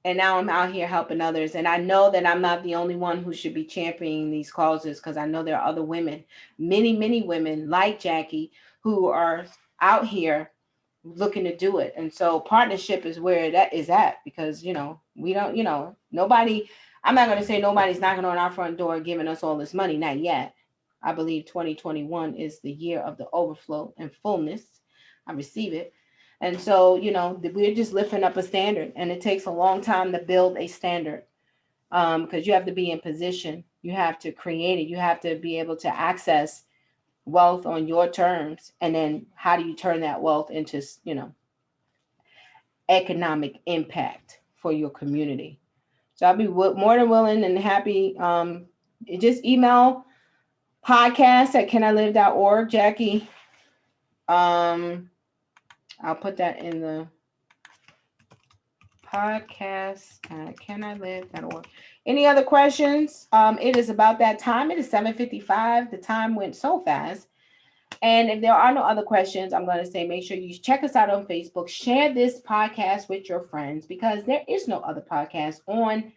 now I'm out here helping others. And I know that I'm not the only one who should be championing these causes because I know there are other women, many, many women like Jackie, who are out here looking to do it. And so partnership is where that is at because, we don't, nobody, I'm not going to say nobody's knocking on our front door giving us all this money. Not yet. I believe 2021 is the year of the overflow and fullness. I receive it. And so, we're just lifting up a standard, and it takes a long time to build a standard because you have to be in position. You have to create it. You have to be able to access wealth on your terms. And then how do you turn that wealth into, economic impact for your community? So I'll be more than willing and happy. Just email podcast@canilive.org, Jackie. I'll put that in the podcast at canilive.org. Any other questions? It is about that time. It is 7:55. The time went so fast. And if there are no other questions, I'm going to say make sure you check us out on Facebook. Share this podcast with your friends because there is no other podcast on,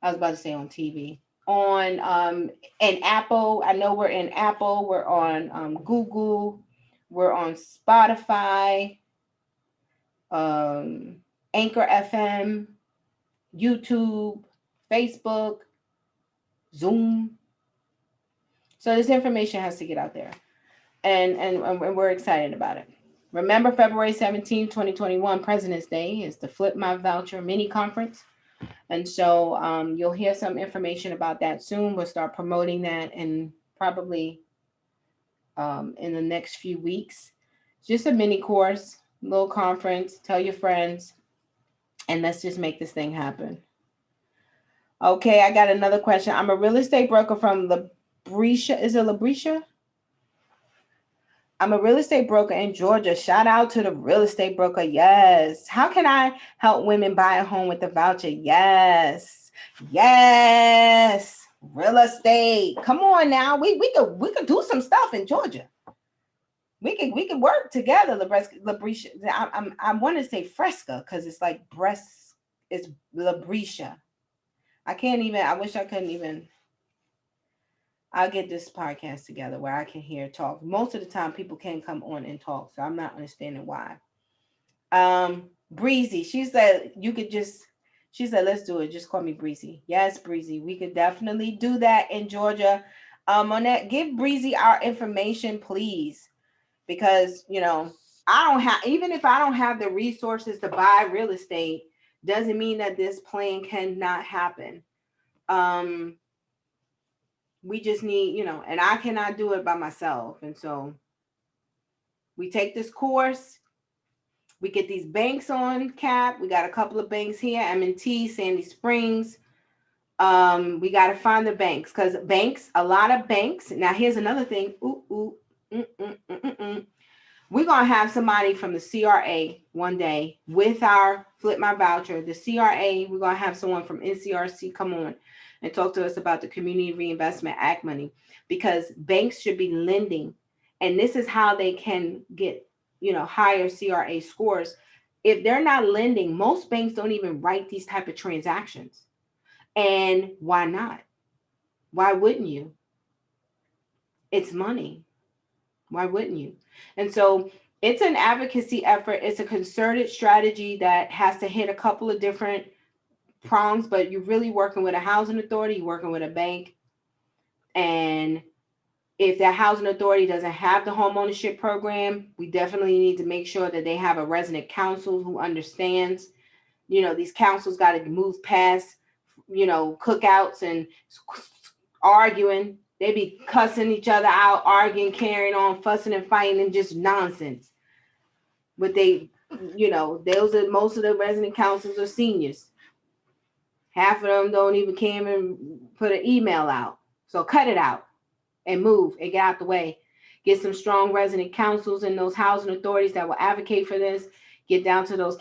I was about to say on TV, on in Apple. I know we're in Apple. We're on Google. We're on Spotify, um, Anchor FM, YouTube, Facebook, Zoom. So this information has to get out there. And we're excited about it. Remember, February 17th, 2021, President's Day is the Flip My Voucher mini conference. And so you'll hear some information about that soon. We'll start promoting that and probably in the next few weeks. Just a mini course, little conference. Tell your friends, and let's just make this thing happen. Okay, I got another question. I'm a real estate broker from Labrecia. Is it Labrecia? I'm a real estate broker in Georgia. Shout out to the real estate broker. Yes. How can I help women buy a home with the voucher? Yes. Yes. Real estate. Come on now. We could do some stuff in Georgia. We could work together. Labrecia. I want to say Fresca because it's like breast. It's Labrecia. I can't even. I wish I couldn't even. I'll get this podcast together where I can hear talk. Most of the time, people can't come on and talk, so I'm not understanding why. Breezy, she said you could just. She said, "Let's do it. Just call me Breezy." Yes, Breezy, we could definitely do that in Georgia. Monette, give Breezy our information, please, because I don't have. Even if I don't have the resources to buy real estate, doesn't mean that this plan cannot happen. We just need, and I cannot do it by myself. And so we take this course, we get these banks on cap. We got a couple of banks here, M&T, Sandy Springs. We got to find the banks because a lot of banks. Now, here's another thing. We're going to have somebody from the CRA one day with our Flip My Voucher. The CRA, we're going to have someone from NCRC come on and talk to us about the Community Reinvestment Act money because banks should be lending. And this is how they can get, higher CRA scores. If they're not lending, most banks don't even write these type of transactions. And why not? Why wouldn't you? It's money. Why wouldn't you? And so it's an advocacy effort. It's a concerted strategy that has to hit a couple of different prongs, but you're really working with a housing authority, you're working with a bank. And if that housing authority doesn't have the home ownership program, we definitely need to make sure that they have a resident council who understands, these councils got to move past, cookouts and arguing. They be cussing each other out, arguing, carrying on, fussing and fighting, and just nonsense. But those are most of the resident councils are seniors. Half of them don't even come and put an email out. So cut it out and move and get out the way. Get some strong resident councils and those housing authorities that will advocate for this. Get down to those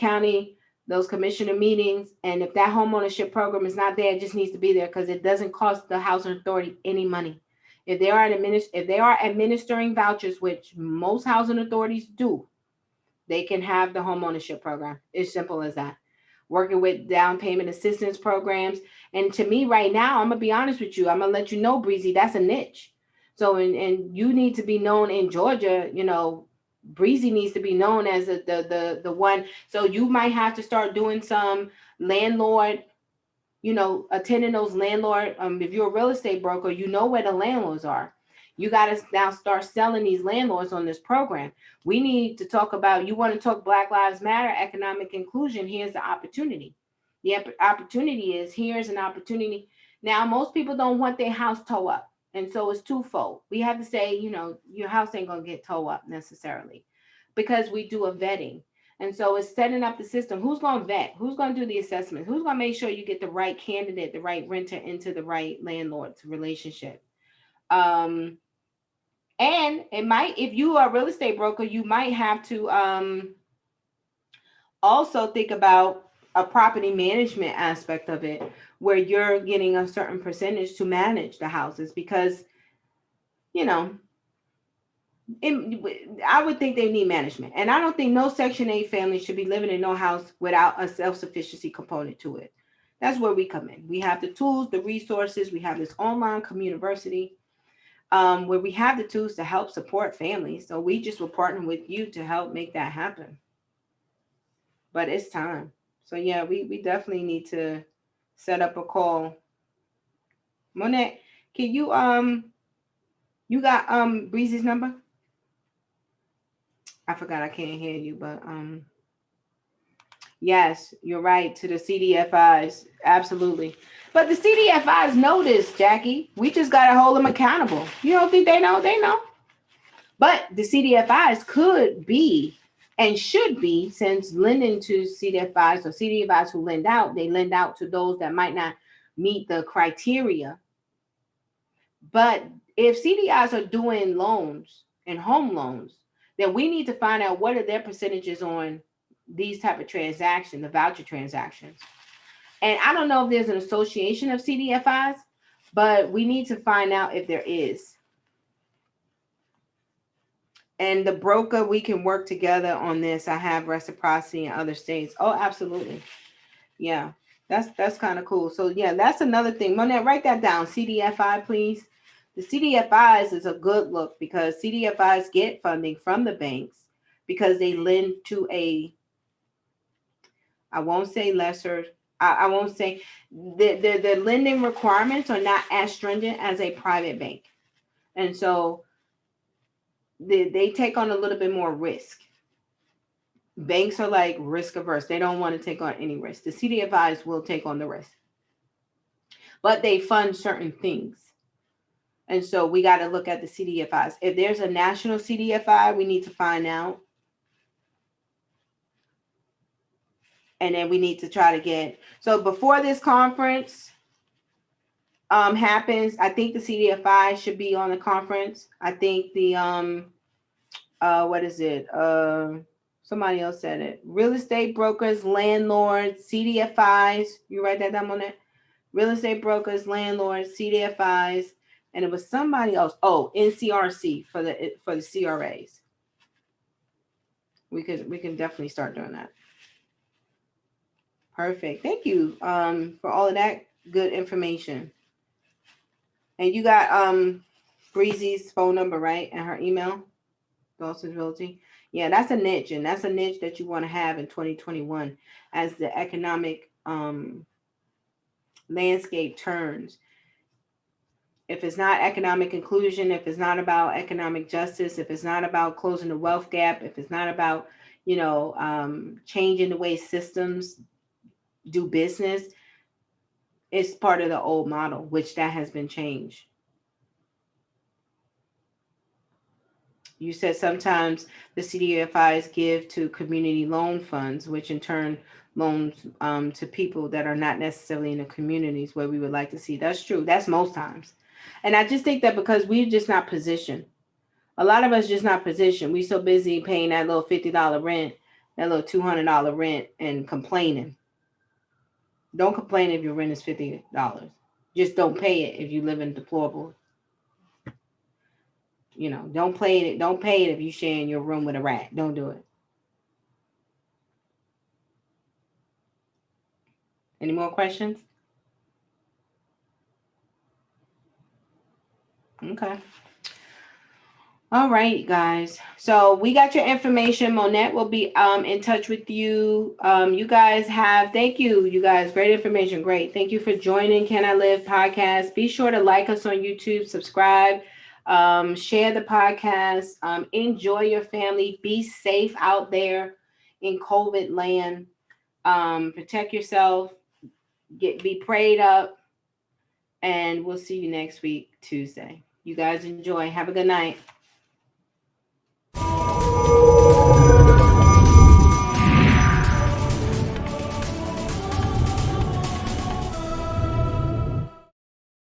commissioner meetings. And if that homeownership program is not there, it just needs to be there because it doesn't cost the housing authority any money. If they are administering vouchers, which most housing authorities do, they can have the homeownership program. It's simple as that. Working with down payment assistance programs. And to me right now, I'm going to be honest with you. I'm going to let you know, Breezy, that's a niche. So, and you need to be known in Georgia, Breezy needs to be known as the one. So you might have to start doing some landlord, attending those landlord. If you're a real estate broker, where the landlords are. You got to now start selling these landlords on this program. We need to talk about, you want to talk Black Lives Matter, economic inclusion. Here's the opportunity. The opportunity is, here's an opportunity. Now, most people don't want their house towed up. And so it's twofold. We have to say, your house ain't going to get towed up necessarily because we do a vetting. And so it's setting up the system. Who's going to vet? Who's going to do the assessment? Who's going to make sure you get the right candidate, the right renter into the right landlord's relationship? And it might, if you are a real estate broker, you might have to also think about a property management aspect of it where you're getting a certain percentage to manage the houses because, you know, I would think they need management. And I don't think no Section 8 family should be living in no house without a self-sufficiency component to it. That's where we come in. We have the tools, the resources. We have this online community where we have the tools to help support families. So we just will partner with you to help make that happen. But it's time. So yeah, we definitely need to set up a call. Monet, can you got Breezy's number? I forgot, I can't hear you, but yes, you're right, to the CDFIs. Absolutely. But the CDFIs know this, Jackie. We just gotta hold them accountable. You don't think they know? They know. But the CDFIs could be and should be, since lending to CDFIs or CDFIs who lend out, they lend out to those that might not meet the criteria. But if CDIs are doing loans and home loans, then we need to find out what are their percentages on these type of transactions, the voucher transactions. And I don't know if there's an association of CDFIs, but we need to find out if there is. And the broker, we can work together on this. I have reciprocity in other states. Oh, absolutely. Yeah, that's kind of cool. So yeah, that's another thing. Monet, write that down. CDFI, please. The CDFIs is a good look because CDFIs get funding from the banks because they lend to I won't say lesser, I won't say, the lending requirements are not as stringent as a private bank. And so they take on a little bit more risk. Banks are like risk averse. They don't want to take on any risk. The CDFIs will take on the risk, but they fund certain things. And so we got to look at the CDFIs. If there's a national CDFI, we need to find out. And then we need to try to get, so before this conference happens, I think the CDFI should be on the conference. I think the what is it? Somebody else said it. Real estate brokers, landlords, CDFIs. You write that down on it. Real estate brokers, landlords, CDFIs, and it was somebody else. Oh, NCRC for the CRAs. We can definitely start doing that. Perfect. Thank you for all of that good information. And you got Breezy's phone number, right? And her email, Dawson's Realty. Yeah, that's a niche, and that's a niche that you want to have in 2021 as the economic landscape turns. If it's not economic inclusion, if it's not about economic justice, if it's not about closing the wealth gap, if it's not about, changing the way systems do business, it's part of the old model, which that has been changed. You said sometimes the CDFIs give to community loan funds, which in turn loans to people that are not necessarily in the communities where we would like to see. That's true. That's most times. And I just think that because we're just not positioned. A lot of us just not positioned. We so busy paying that little $50 rent, that little $200 rent, and complaining. Don't complain if your rent is $50. Just don't pay it if you live in deplorable. Don't pay it. Don't pay it if you share in your room with a rat. Don't do it. Any more questions? Okay. All right, guys. So we got your information. Monette will be in touch with you. You guys thank you, you guys. Great information. Great. Thank you for joining Can I Live podcast. Be sure to like us on YouTube, subscribe, share the podcast, enjoy your family, be safe out there in COVID land, protect yourself, be prayed up, and we'll see you next week, Tuesday. You guys enjoy. Have a good night.